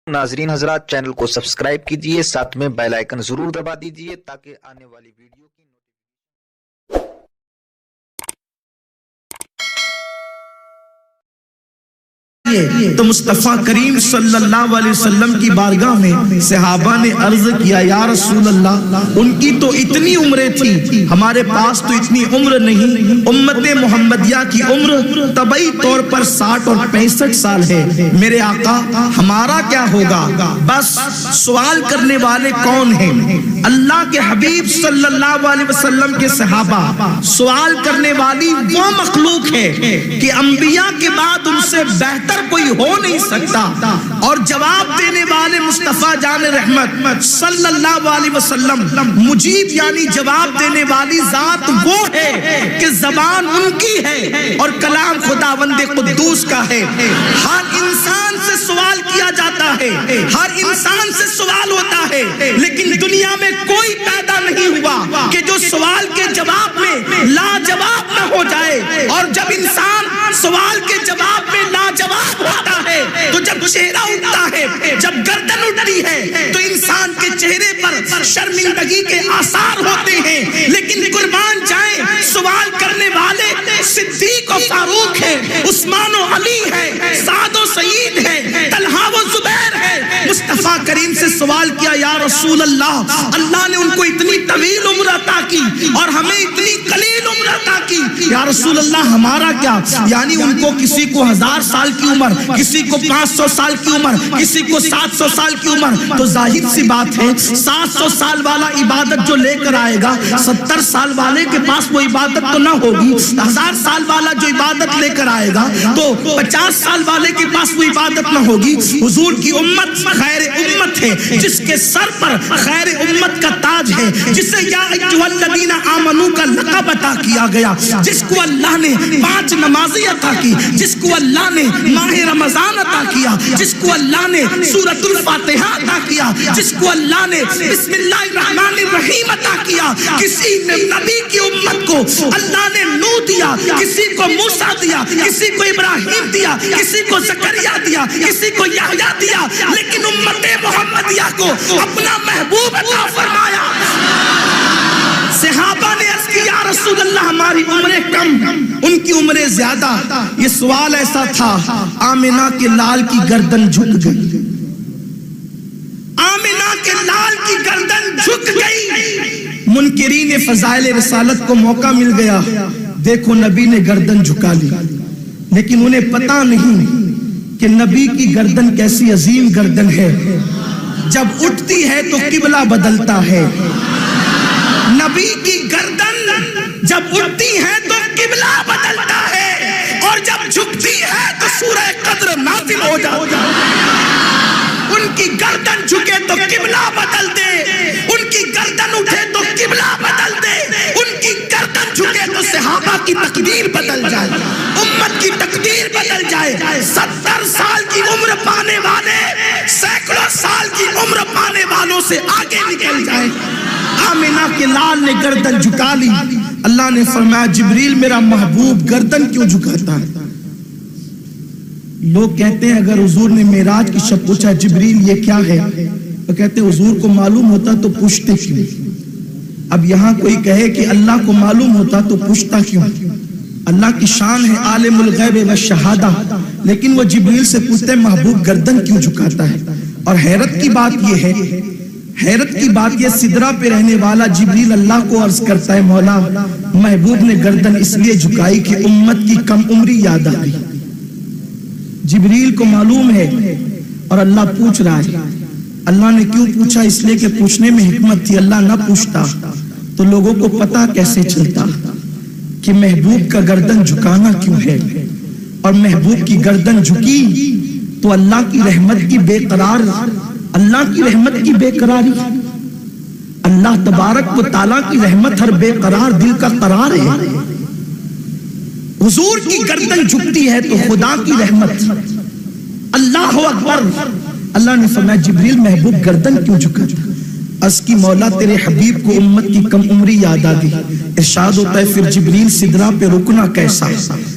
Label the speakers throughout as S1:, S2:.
S1: ناظرین حضرات، چینل کو سبسکرائب کیجئے، ساتھ میں بیل آئیکن ضرور دبا دیجئے تاکہ آنے والی ویڈیو کی
S2: تو مصطفیٰ کریم صلی اللہ علیہ وسلم کی بارگاہ میں صحابہ نے عرض کیا، یا رسول اللہ، ان کی تو اتنی عمریں تھی، ہمارے پاس تو اتنی عمر نہیں۔ امت محمدیہ کی عمر طبعی طور پر 60 اور 65 سال ہے۔ میرے آقا، ہمارا کیا ہوگا؟ بس سوال کرنے والے کون ہیں؟ اللہ کے حبیب صلی اللہ علیہ وسلم کے صحابہ۔ سوال کرنے والی وہ مخلوق ہے کہ انبیاء کے بعد ان سے بہتر کوئی ہو نہیں سکتا، اور جواب دینے والے مصطفیٰ جان رحمت صلی اللہ علیہ وسلم مجیب، یعنی جواب دینے والی ذات وہ ہے کہ زبان ان کی ہے اور کلام خداوند قدوس کا ہے۔ ہر انسان سے سوال کیا جاتا ہے، ہر انسان سے سوال ہوتا ہے، لیکن دنیا میں کوئی پیدا نہیں ہوا کہ جو سوال کے جواب میں لاجواب نہ ہو جائے۔ اور جب انسان سوال کے جواب میں لاجواب ہوتا ہے تو جب چہرہ اٹھتا ہے، جب گردن اٹھتی ہے، تو انسان کے چہرے پر شرمندگی کے آثار ہوتے ہیں۔ لیکن قربان جائیں، سوال کرنے والے صدیق و فاروق ہے، عثمان و علی ہے، سعد و سعید ہے، طلحہ و زبیر ہے۔ مصطفیٰ کریم سے سوال کیا، یا رسول اللہ، اللہ نے ان کو اتنی طویل عمر عطا کی اور ہمیں اتنی قلیل عمر عطا کی، یا رسول اللہ ہمارا کیا؟ یعنی ان کو کسی کو 1000 سال کی عمر، کسی کو 500 سال کی عمر، کسی کو 700 سال کی عمر۔ تو ظاہر سی بات ہے، 700 سال والا عبادت جو لے کر آئے گا، 70 سال والے کے پاس وہ عبادت تو نہ ہوگی۔ 1000 سال والا جو عبادت لے کر آئے گا تو 50 سال والے کے پاس وہ عبادت نہ ہوگی۔ حضور کی امت خیر امت ہے، جس کے سر پر خیر امت کا تاج ہے، جسے یا ایھا الذین آمنو کا لقب عطا کیا گیا، جس کو اللہ نے 5 نمازی عطا کی، جس کو اللہ نے ماہ رمضان عطا کیا، جس کو اللہ نے سورۃ الفاتحہ عطا کیا، جس کو اللہ نے بسم اللہ الرحمن الرحیم عطا کیا۔ کسی نبی کی امت کو اللہ نے نوح دیا، کسی کو موسیٰ دیا، کسی کو ابراہیم دیا، کسی کو زکریا دیا، کسی کو یحییٰ دیا، لیکن امت محمدیہ کو اپنا محبوب عطا فرمایا۔ صحابہ نے عرض کیا، یا رسول اللہ ہماری عمریں کم، ان کی عمریں زیادہ۔ یہ سوال ایسا تھا، آمنہ کے لال کی گردن جھک گئی، آمنہ کے لال کی گردن جھک گئی۔ منکرین فضائل رسالت کو موقع مل گیا، دیکھو نبی نے گردن جھکا لی، لیکن انہیں پتا نہیں کہ نبی کی گردن کیسی عظیم گردن ہے۔ جب اٹھتی ہے تو قبلہ بدلتا ہے، نبی کی گردن جب اٹھتی ہے تو قبلہ بدلتا ہے، اور جب جھکتی ہے تو سورہ قدر نازل ہو جاتا ہے۔ ان کی گردن جھکے تو قبلہ بدل دے، ان کی گردن اٹھے تو قبلہ بدل دے، ان کی گردن جھکے تو صحابہ کی تقدیر بدل جائے، امت کی تقدیر بدل جائے۔ 70 سال کی عمر پانے والے سینکڑوں سال کی عمر پانے والوں سے آگے نکل جائے۔ آمنہ کے لال نے گردن جھکا لی۔ اللہ نے فرمایا، جبریل میرا محبوب گردن کیوں جھکاتا ہے؟ لوگ کہتے ہیں اگر حضور نے معراج کی شب پوچھا، جبریل یہ کیا ہے، تو کہتے ہیں حضور کو معلوم ہوتا تو پوچھتے کیوں؟ اب یہاں کوئی کہے کہ اللہ کو معلوم ہوتا تو پوچھتا کیوں؟ اللہ کی شان ہے عالم الغیب والشہادہ، لیکن وہ جبریل سے پوچھتے محبوب گردن کیوں جھکاتا ہے؟ اور حیرت کی بات یہ ہے، حیرت کی بات یہ، سدرہ پہ رہنے والا جبریل اللہ کو عرض کرتا ہے، مولا محبوب نے گردن اس لیے جھکائی کہ امت کی کم عمری یاد آ گئی۔ جبریل کو معلوم ہے اور اللہ پوچھ رہا ہے۔ اللہ نے کیوں پوچھا؟ اس لیے کہ پوچھنے میں حکمت تھی۔ اللہ نہ پوچھتا تو لوگوں کو پتا کیسے چلتا کہ محبوب کا گردن جھکانا کیوں ہے؟ اور محبوب کی گردن جھکی تو اللہ کی رحمت کی بے قرار، اللہ کی رحمت کی بے قراری، اللہ تبارک و تعالیٰ کی رحمت ہر بے قرار دل کا قرار ہے۔ حضور کی گردن جھکتی ہے تو خدا کی رحمت، اللہ اکبر۔ اللہ نے فرمایا، جبریل محبوب گردن کیوں جھکا؟ عرض کی، مولا تیرے حبیب کو امت کی کم عمری یاد آ گئی۔ ارشاد ہوتا ہے، پھر جبریل سدرہ پہ رکنا کیسا؟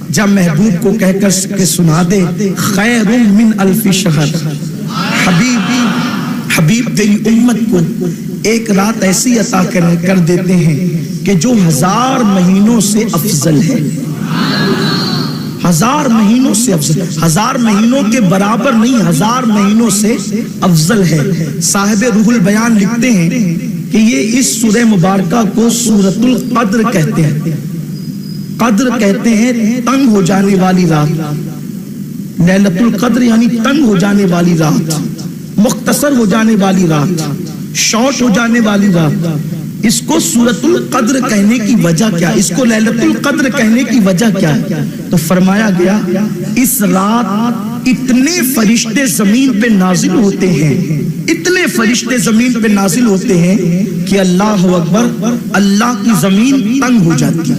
S2: جب محبوب کو کہہ کر سنا دے، خیر من الف شہر، حبیب حبیب تیری امت کو ایک رات ایسی عطا کر دیتے ہیں کہ جو 1000 مہینوں سے افضل ہے. 1000 مہینوں سے افضل, 1000 مہینوں کے برابر نہیں, 1000 مہینوں سے افضل ہے. صاحب روح البیان لکھتے ہیں کہ یہ اس سورہ مبارکہ کو سورۃ القدر کہتے ہیں. قدر کہتے ہیں تنگ ہو جانے والی رات. لیلۃ القدر یعنی تنگ ہو جانے والی رات, مختصر ہو جانے والی رات, شارٹ ہو جانے والی رات. اس کو سورۃ القدر کہنے کی وجہ کیا, اس کو لیلۃ القدر کہنے کی وجہ کیا ہے؟ تو فرمایا گیا اس رات اتنے فرشتے زمین پہ نازل ہوتے ہیں, اتنے فرشتے زمین پہ نازل ہوتے ہیں کہ اللہ اکبر, اللہ کی زمین تنگ ہو جاتی ہے.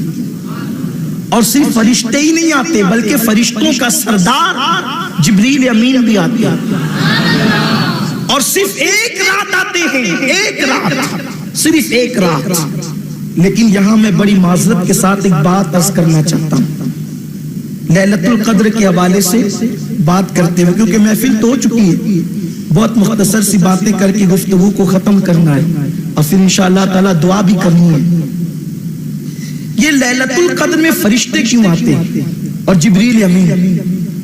S2: اور صرف فرشتے ہی نہیں آتے بلکہ فرشتوں کا سردار جبریل امین بھی آتے ہیں. اور صرف ایک رات آتے ہیں, ایک رات, صرف ایک رات. لیکن یہاں میں بڑی معذرت کے ساتھ ایک بات عرض کرنا چاہتا ہوں لیلۃ القدر کے حوالے سے بات کرتے ہوئے, کیونکہ محفل تو ہو چکی ہے. بہت مختصر سی باتیں کر کے گفتگو کو ختم کرنا ہے اور پھر انشاءاللہ تعالی دعا بھی کرنی ہے. یہ لیلۃ القدر میں فرشتے کیوں آتے ہیں اور جبریل امین؟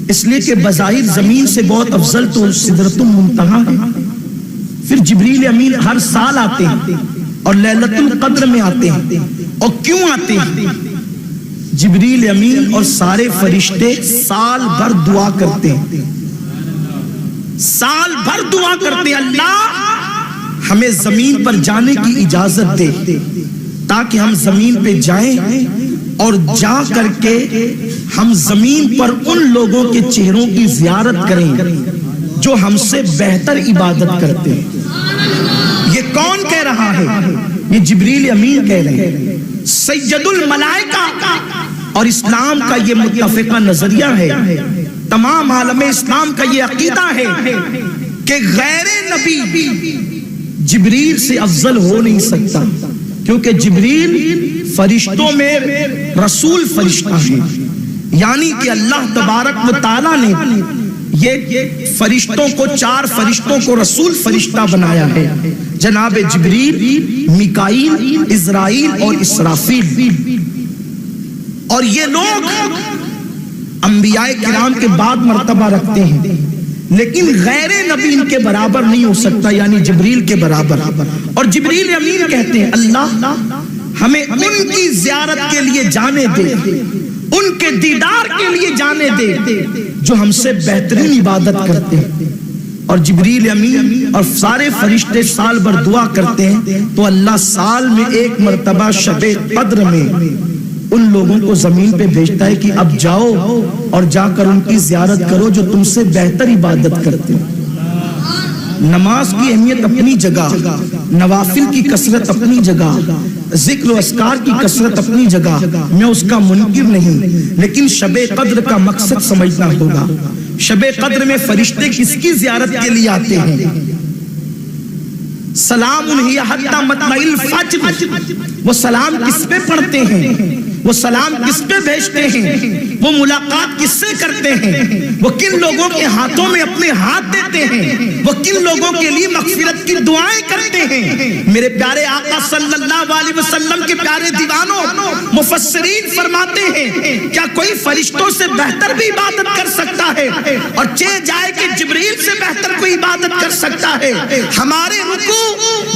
S2: اس لیے کہ بظاہر زمین سے بہت افضل تو سدرۃ المنتہا ہے. پھر جبریل امین ہر سال آتے ہیں اور لیلۃ القدر میں آتے ہیں. اور کیوں آتے ہیں؟ جبریل امین اور سارے فرشتے سال بھر دعا کرتے ہیں, سال بھر دعا کرتے ہیں اللہ ہمیں زمین پر جانے کی اجازت دے تاکہ ہم زمین پہ جائیں اور جا کر کے ہم زمین پر ان لوگوں کے چہروں کی زیارت کریں جو ہم سے بہتر عبادت کرتے ہیں. یہ کون کہہ رہا ہے؟ یہ جبریل امین کہہ رہے ہیں. سید الملائکہ اور اسلام کا یہ متفقہ نظریہ ہے, تمام عالم اسلام کا یہ عقیدہ ہے کہ غیر نبی جبریل سے افضل ہو نہیں سکتا, کیونکہ جبریل فرشتوں میں رسول فرشتہ ہے. یعنی کہ اللہ تبارک و تعالیٰ نے یہ فرشتوں کو, 4 فرشتوں کو رسول فرشتہ بنایا ہے, جناب جبریل, میکائیل, عزرائیل اور اسرافیل. اور یہ لوگ انبیاء کرام کے بعد مرتبہ رکھتے ہیں, لیکن غیر نبی ان کے برابر نہیں ہو سکتا, یعنی جبریل کے برابر. اور جبریل امین کہتے ہیں اللہ ہمیں ان کی زیارت کے لیے جانے دے, ان کے دیدار کے لیے جانے دے جو ہم سے بہترین عبادت کرتے ہیں. اور جبریل امین اور سارے فرشتے سال بھر دعا کرتے ہیں تو اللہ سال میں ایک مرتبہ شب قدر میں ان لوگوں کو زمین پہ بھیجتا ہے کہ اب جاؤ اور جا کر ان کی زیارت کرو جو تم سے بہتر عبادت کرتے ہیں. نماز کی اہمیت اپنی جگہ, نوافل کی کثرت اپنی جگہ, ذکر و اذکار کی کثرت اپنی جگہ, میں اس کا منکر نہیں, لیکن شب قدر کا مقصد سمجھنا ہوگا. شب قدر میں فرشتے کس کی زیارت کے لیے آتے ہیں؟ سلام ہی حتی مطلع الفجر, وہ سلام کس پہ پڑھتے ہیں, وہ سلام کس پہ بھیجتے ہیں, وہ ملاقات کس سے کرتے ہیں, وہ کن لوگوں کے ہاتھوں میں اپنے ہاتھ دیتے ہیں, وہ کن لوگوں کے لیے مغفرت کی دعائیں کرتے ہیں. میرے پیارے آقا صلی اللہ علیہ وسلم کے پیارے دیوانوں, مفسرین فرماتے ہیں کیا کوئی فرشتوں سے بہتر بھی عبادت کر سکتا ہے؟ اور جائے کہ جبریل سے بہتر کوئی عبادت کر سکتا ہے. ہمارے رکوع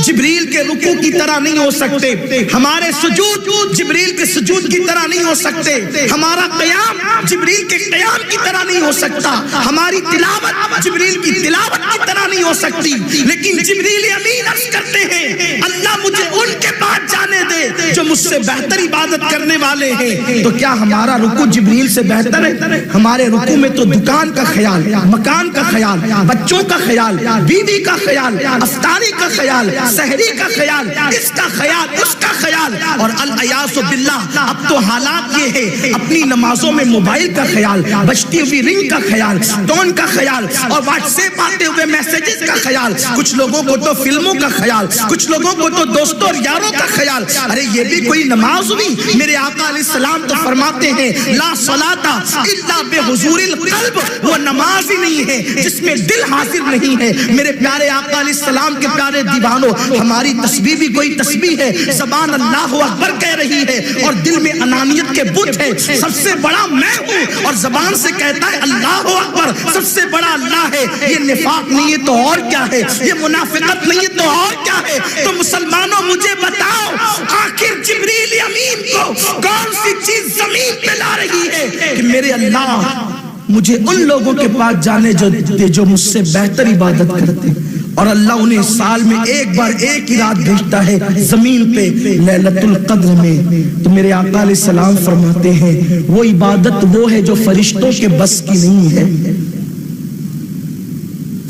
S2: جبریل کے رکوع کی طرح نہیں ہو سکتے, ہمارے سجود جبریل کے سجود کی طرح نہیں ہو سکتے, ہمارا قیام جبریل کے قیام کی طرح نہیں ہو سکتا, ہماری تلاوت جبریل کی تلاوت کی طرح نہیں ہو سکتی. لیکن جبریل امین عرض کرتے ہیں اللہ مجھے ان کے پاس جانے دے جو مجھ سے بہتر عبادت کرنے والے ہیں. تو کیا ہمارا رکوع جبریل سے بہتر ہے؟ ہمارے رکوع میں تو دکان کا خیال, مکان کا خیال, بچوں کا خیال, بیوی کا خیال, افطاری کا خیال, سحری کا خیال, اس کا خیال, اس کا خیال. اور العیاذ باللہ اب تو حالات یہ ہے اپنی نمازوں میں موبائل کا خیال, بجتی ہوئی رنگ کا خیال, ٹون کا خیال, اور واٹس ایپ آتے ہوئے میسیجز کا خیال. کچھ لوگوں کو تو فلموں کا خیال, کچھ لوگوں کو تو دوستوں اور یاروں کا خیال. ارے یہ بھی کوئی نماز ہوئی؟ میرے آقا علیہ السلام تو فرماتے ہیں لا صلاۃ الا بحضور القلب، وہ نماز ہی نہیں ہے جس میں دل حاضر نہیں ہے۔ میرے پیارے آقا علیہ السلام کے پیارے دیوانوں، ہماری تسبیح بھی کوئی تسبیح ہے، زبان اللہ اکبر کہہ رہی ہے اور دل میں انانیت کے بت ہے، سب سے بڑا میں ہوں، اور زبان سے کہتا ہے اللہ اکبر، سب سے بڑا اللہ ہے۔ یہ نفاق نہیں ہے تو اور کیا ہے؟ یہ منافقت نہیں ہے تو اور کیا ہے؟ تو مسلمانوں مجھے بتاؤ، آخر جبریل امین کو کون سی چیز زمین پہ لا رہی ہے کہ میرے اللہ مجھے ان لوگوں کے پاس جانے جو مجھ سے بہتر عبادت کرتے، اور اللہ انہیں سال میں ایک بار ایک ہی رات بھیجتا ہے زمین پہ لیلۃ القدر میں۔ تو میرے آقا علیہ السلام فرماتے ہیں وہ عبادت وہ ہے جو فرشتوں کے بس کی نہیں ہے۔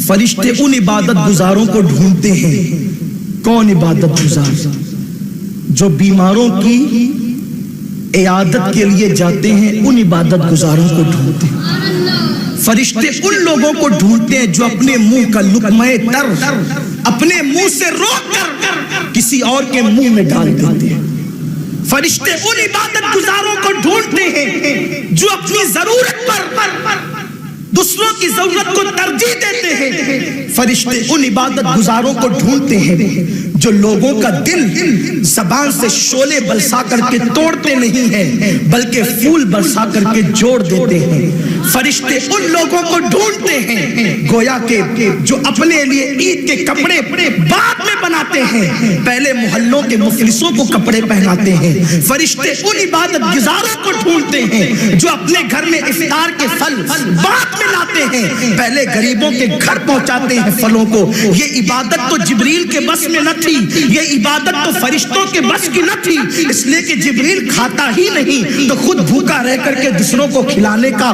S2: فرشتے ان عبادت گزاروں کو ڈھونڈتے ہیں۔ کون عبادت گزار؟ جو بیماروں کی عیادت کے لیے جاتے ہیں، ان عبادت گزاروں کو ڈھونڈتے ہیں۔ فرشتے ان لوگوں کو ڈھونڈتے ہیں جو اپنے منہ کا لقمہ تر اپنے منہ سے روک کر کسی اور کے منہ میں ڈال دیتے ہیں۔ فرشتے ان عبادت گزاروں کو ڈھونڈتے ہیں جو اپنی ضرورت پر دوسروں کی ضرورت کو ترجیح دیتے ہیں۔ فرشتے ان عبادت گزاروں کو ڈھونڈتے ہیں جو لوگوں کا دل زبان سے شعلے برسا کر کے توڑتے نہیں ہیں بلکہ پھول برسا کر کے جوڑ دیتے ہیں۔ فرشتے ان لوگوں کو ڈھونڈتے ہیں گویا کہ جو اپنے لیے عید کے کپڑے بعد میں بناتے ہیں، پہلے محلوں کے مفلسوں کو کپڑے پہناتے ہیں۔ فرشتے ان عبادت گزاروں کو ڈھونڈتے ہیں جو اپنے گھر میں افطار کے پھل بعد میں لاتے ہیں، پہلے غریبوں کے گھر پہنچاتے ہیں پھلوں کو۔ یہ عبادت تو جبریل کے بس میں نہ تھی، یہ عبادت تو فرشتوں کے بس کی نہ تھی، اس لیے کہ جبریل کھاتا ہی نہیں تو خود بھوکا رہ کر کے دوسروں کو کھلانے کا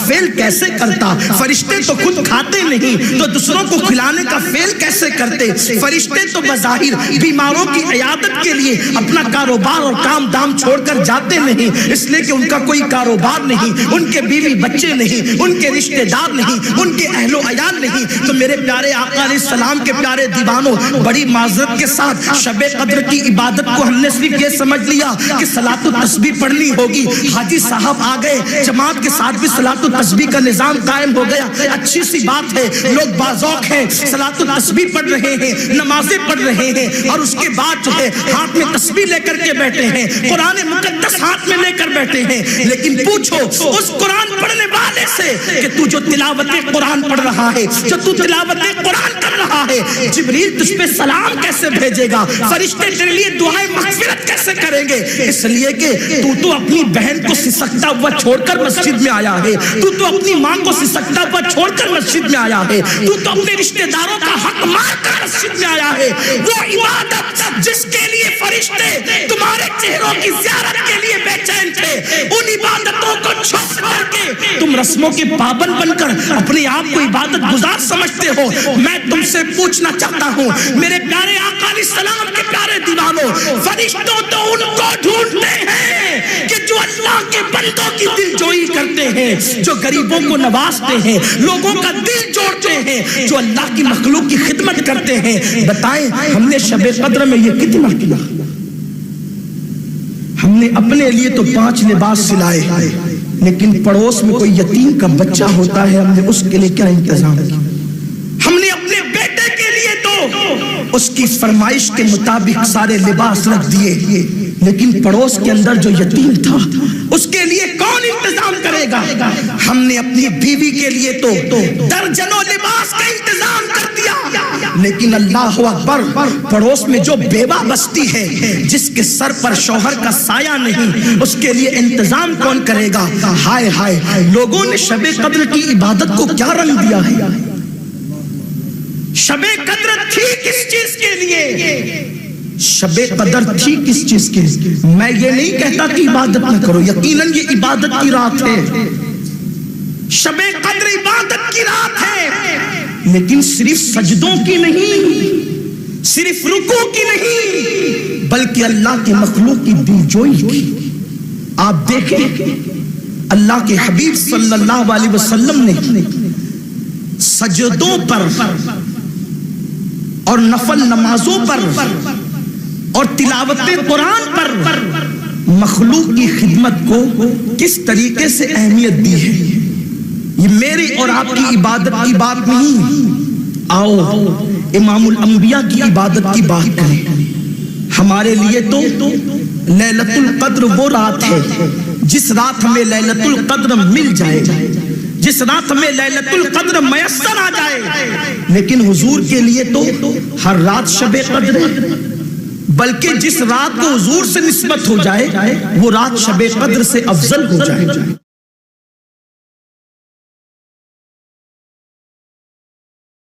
S2: فعل کیسے کرتا؟ فرشتے تو خود کھاتے نہیں تو دوسروں کو کھلانے کا فعل کیسے کرتے؟ فرشتے تو بظاہر بیماروں کی عیادت کے لیے اپنا کاروبار اور کام دام چھوڑ کر جاتے نہیں، اس لیے کہ ان کا کوئی کاروبار نہیں، ان کے بیوی بچے نہیں، ان کے رشتہ دار نہیں، ان کے اہل و عیال نہیں۔ تو میرے پیارے آقا علیہ السلام کے پیارے دیوانوں، بڑی معذرت کے ساتھ شب قدر کی عبادت کو ہم نے صرف یہ سمجھ لیا کہ صلاۃ التسبیح پڑھنی ہوگی۔ حاجی صاحب آ گئے، جماعت کے ساتھ بھی صلاۃ التسبیح کا نظام قائم ہو گیا، اچھی سی بات ہے، لوگ باذوق ہیں، صلاۃ التسبیح پڑھ رہے ہیں، نمازیں پڑھ رہے ہیں، اور اس کے بعد جو ہے ہاتھ میں تسبیح لے کر کے بیٹھے ہیں، قرآن مقدس ہاتھ میں لے کر بیٹھے ہیں۔ لیکن پوچھو اس قرآن پڑھنے والے سے کہ تو جو تلاوت قرآن پڑھ رہا ہے، جو تو تلاوت قرآن کر رہا ہے، جبریل تجھ پہ سلام کیسے بھیجے گا؟ فرشتے تیرے لیے دعائیں مغفرت کیسے کریں گے؟ اس لیے کہ تو اپنی بہن کو سسکتا ہوا چھوڑ کر مسجد میں آیا ہے، تو اپنی ماں کو سسکتا ہوا چھوڑ کر مسجد میں آیا ہے، تو اپنے رشتہ داروں کا حق مار کر مسجد میں آیا ہے۔ وہ عبادت جس کے لیے فرشتے تمہارے چہروں کی زیارت کے لیے بے چین تھے، ان عبادتوں کو چھوڑ کر کے تم رسموں کے پابند بن کر اپنے آپ کو عبادت گزار سمجھتے ہو۔ میں تم سے پوچھنا چاہتا ہوں میرے پیارے آقا علیہ السلام کے پیارے دیوانوں، فرشتوں تو ان کو ڈھونڈتے ہیں کہ جو اللہ کے بندوں کی دل جوئی کرتے ہیں، جو غریبوں کو نوازتے ہیں، لوگوں کا دل جوڑتے ہیں، جو اللہ کی مخلوق کی خدمت کرتے ہیں۔ بتائیں ہم نے شب قدر میں یہ کتنا کیا؟ ہم نے اپنے لیے تو 5 لباس سلائے، لیکن پڑوس میں کوئی یتیم کا بچہ ہوتا ہے، ہم نے اس کے لیے کیا انتظام کیا؟ ہم نے اپنے بیٹے کے لیے تو اس کی فرمائش کے مطابق سارے لباس رکھ دیے، لیکن پڑوس کے اندر جو یتیم تھا اس کے لیے کون انتظام کرے گا؟ ہم نے اپنی بیوی کے لیے تو درجنوں لباس کا انتظام کر دیا، لیکن اللہ اکبر، پڑوس میں جو بیوہ بستی ہے جس کے سر پر شوہر کا سایہ نہیں، اس کے لیے انتظام کون کرے گا؟ ہائے ہائے، لوگوں نے شب قدر کی عبادت کو کیا رنگ دیا ہے؟ شب قدر تھی کس چیز کے لیے؟ شب قدر تھی کس چیز کے لیے؟ میں یہ نہیں کہتا کہ عبادت نہ کرو، یقیناً یہ عبادت کی رات ہے، شب قدر عبادت کی رات ہے، لیکن صرف سجدوں کی نہیں، صرف رکوع کی نہیں، بلکہ اللہ کے مخلوق کی دل جوئی کی۔ آپ دیکھیں اللہ کے حبیب صلی اللہ علیہ وسلم نے سجدوں پر اور نفل نمازوں پر اور تلاوت قرآن پر مخلوق کی خدمت کو کس طریقے سے اہمیت دی ہے. یہ میری اور آپ کی عبادت کی بات نہیں. آؤ امام الانبیاء کی عبادت کی بات کریں. ہمارے لیے تو لیلۃ القدر وہ رات ہے جس رات ہمیں لیلۃ القدر مل جائے، جس رات ہمیں لیلۃ القدر میسر آ جائے. لیکن حضور کے لیے تو ہر رات شب قدر ہے، بلکہ جس رات کو حضور سے نسبت ہو جائے وہ رات شب قدر سے افضل ہو جائے.